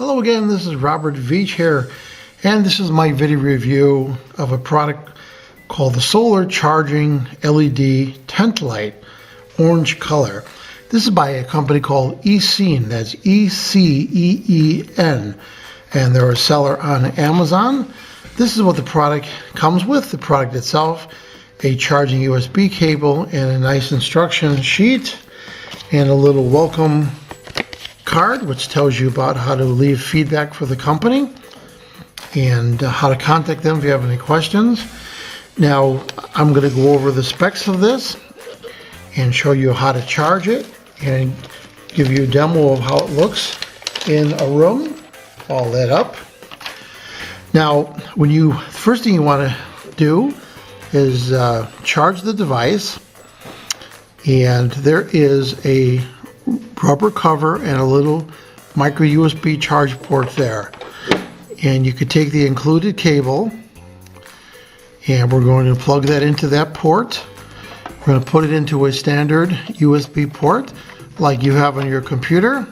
Hello again, this is Robert Veach here, and this is my video review of a product called the Solar Charging LED Tent Light, orange color. This is by a company called eCeen, that's E-C-E-E-N, and they're a seller on Amazon. This is what the product comes with, the product itself, a charging USB cable and a nice instruction sheet, and a little welcome card which tells you about how to leave feedback for the company and how to contact them if you have any questions. Now I'm going to go over the specs of this and show you how to charge it and give you a demo of how it looks in a room all lit up. Now first thing you want to do is charge the device, and there is a rubber cover and a little micro USB charge port there, and you could take the included cable and we're going to plug that into that port. We're going to put it into a standard USB port like you have on your computer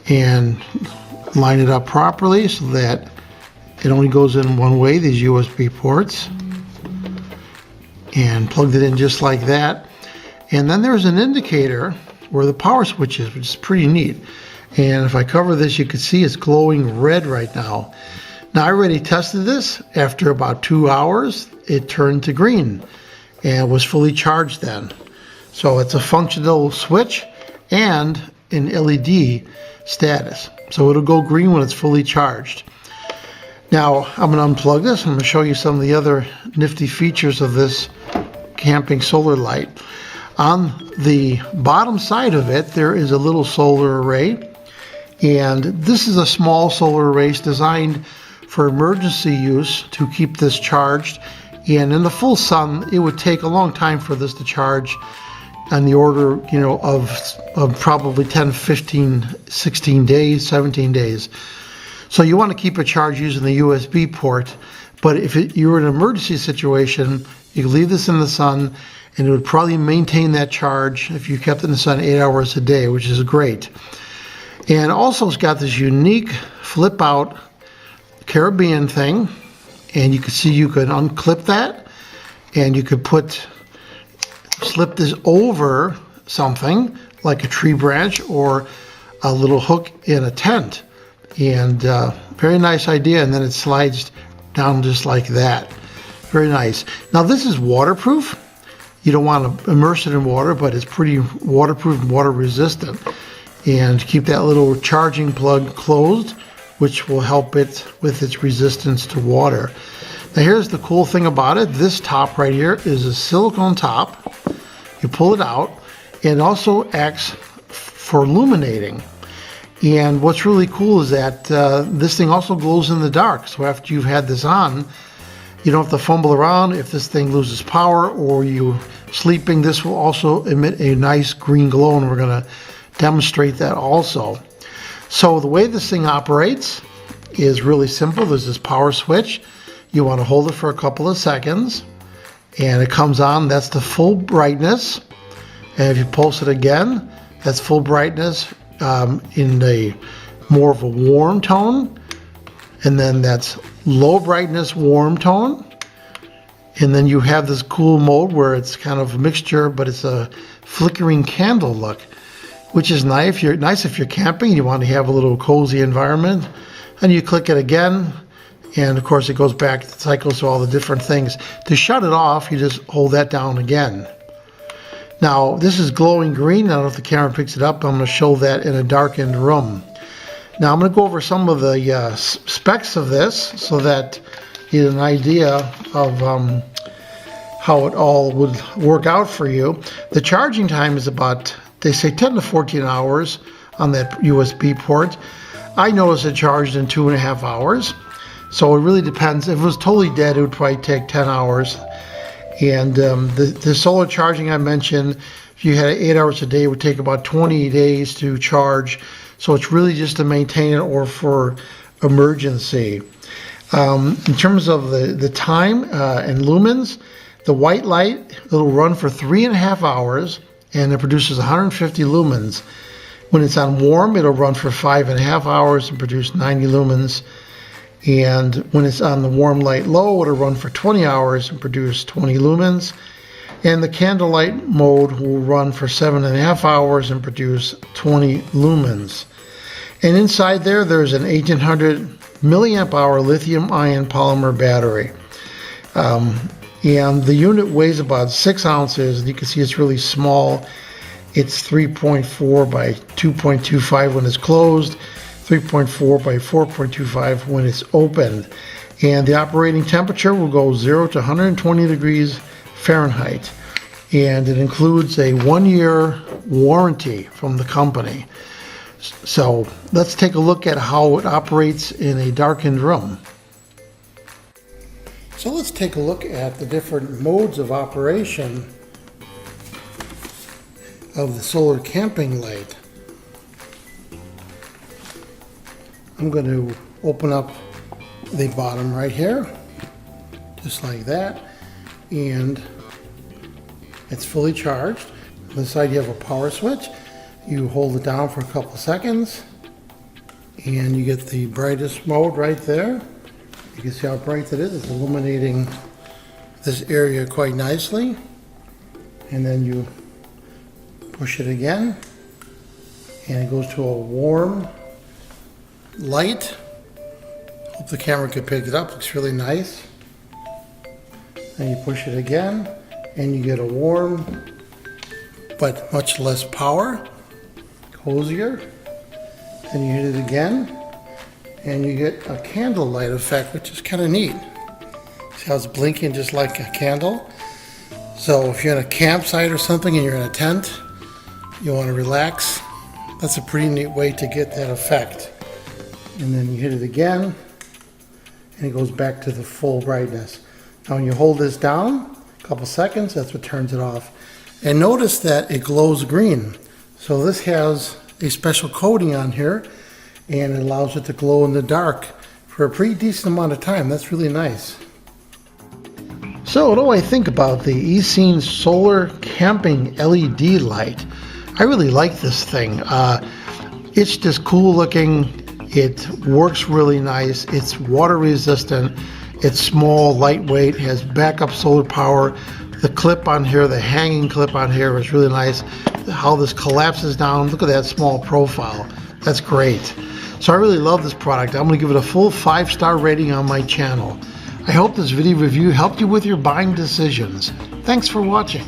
and line it up properly so that it only goes in one way, these USB ports, and plugged it in just like that. And then there's an indicator where the power switch is, which is pretty neat. And if I cover this, you can see it's glowing red right now. Now I already tested this. After about 2 hours, it turned to green and was fully charged then. So it's a functional switch and an LED status. So it'll go green when it's fully charged. Now I'm going to unplug this and I'm going to show you some of the other nifty features of this camping solar light. On the bottom side of it, there is a little solar array, and this is a small solar array designed for emergency use to keep this charged. And in the full sun, it would take a long time for this to charge, on the order, of probably 10, 15, 16 days, 17 days. So you want to keep it charged using the USB port, but if you're in an emergency situation, you can leave this in the sun and it would probably maintain that charge if you kept it in the sun 8 hours a day, which is great. And also it's got this unique flip out Caribbean thing, and you can see you could unclip that and you could slip this over something like a tree branch or a little hook in a tent, and very nice idea. And then it slides down just like that. Very nice. Now this is waterproof. You don't want to immerse it in water, but it's pretty waterproof and water resistant. And keep that little charging plug closed, which will help it with its resistance to water. Now here's the cool thing about it. This top right here is a silicone top. You pull it out, and it also acts for illuminating. And what's really cool is that this thing also glows in the dark. So after you've had this on, you don't have to fumble around if this thing loses power or you sleeping. This will also emit a nice green glow, and we're going to demonstrate that also. So the way this thing operates is really simple. There's this power switch. You want to hold it for a couple of seconds, and it comes on. That's the full brightness. And if you pulse it again, that's full brightness in a more of a warm tone. And then that's low brightness, warm tone. And then you have this cool mode where it's kind of a mixture, but it's a flickering candle look, which is nice if you're camping, you want to have a little cozy environment. And you click it again, and of course it goes back to the cycles to all the different things. To shut it off, you just hold that down again. Now this is glowing green. I don't know if the camera picks it up. I'm going to show that in a darkened room. Now I'm going to go over some of the specs of this so that you get an idea of how it all would work out for you. The charging time is about, they say 10 to 14 hours on that USB port. I noticed it charged in 2.5 hours. So it really depends. If it was totally dead, it would probably take 10 hours. And the solar charging I mentioned, if you had 8 hours a day, it would take about 20 days to charge. So it's really just to maintain it or for emergency. In terms of the time and lumens, the white light, it'll run for 3.5 hours, and it produces 150 lumens. When it's on warm, it'll run for 5.5 hours and produce 90 lumens. And when it's on the warm light low, it'll run for 20 hours and produce 20 lumens. And the candlelight mode will run for 7.5 hours and produce 20 lumens. And inside there's an 1800 milliamp hour lithium ion polymer battery. And the unit weighs about 6 ounces. And you can see it's really small. It's 3.4 by 2.25 when it's closed, 3.4 by 4.25 when it's opened. And the operating temperature will go 0 to 120 degrees Fahrenheit. And it includes a 1-year warranty from the company. So let's take a look at how it operates in a darkened room. So let's take a look at the different modes of operation of the solar camping light. I'm going to open up the bottom right here, just like that, and it's fully charged. On the side you have a power switch. You hold it down for a couple seconds and you get the brightest mode right there. You can see how bright it is. It's illuminating this area quite nicely. And then you push it again and it goes to a warm light. Hope the camera could pick it up. Looks really nice. And you push it again and you get a warm but much less power, cozier. Then you hit it again and you get a candlelight effect, which is kind of neat. See how it's blinking just like a candle? So if you're in a campsite or something and you're in a tent, you want to relax, that's a pretty neat way to get that effect. And then you hit it again and it goes back to the full brightness. Now when you hold this down a couple seconds, that's what turns it off. And notice that it glows green. So this has a special coating on here and it allows it to glow in the dark for a pretty decent amount of time. That's really nice. So what do I think about the eScene Solar Camping LED light? I really like this thing. It's just cool looking. It works really nice. It's water resistant. It's small, lightweight, has backup solar power. The clip on here, the hanging clip on here is really nice. How this collapses down. Look at that small profile. That's great. So I really love this product. I'm going to give it a full 5-star rating on my channel. I hope this video review helped you with your buying decisions. Thanks for watching.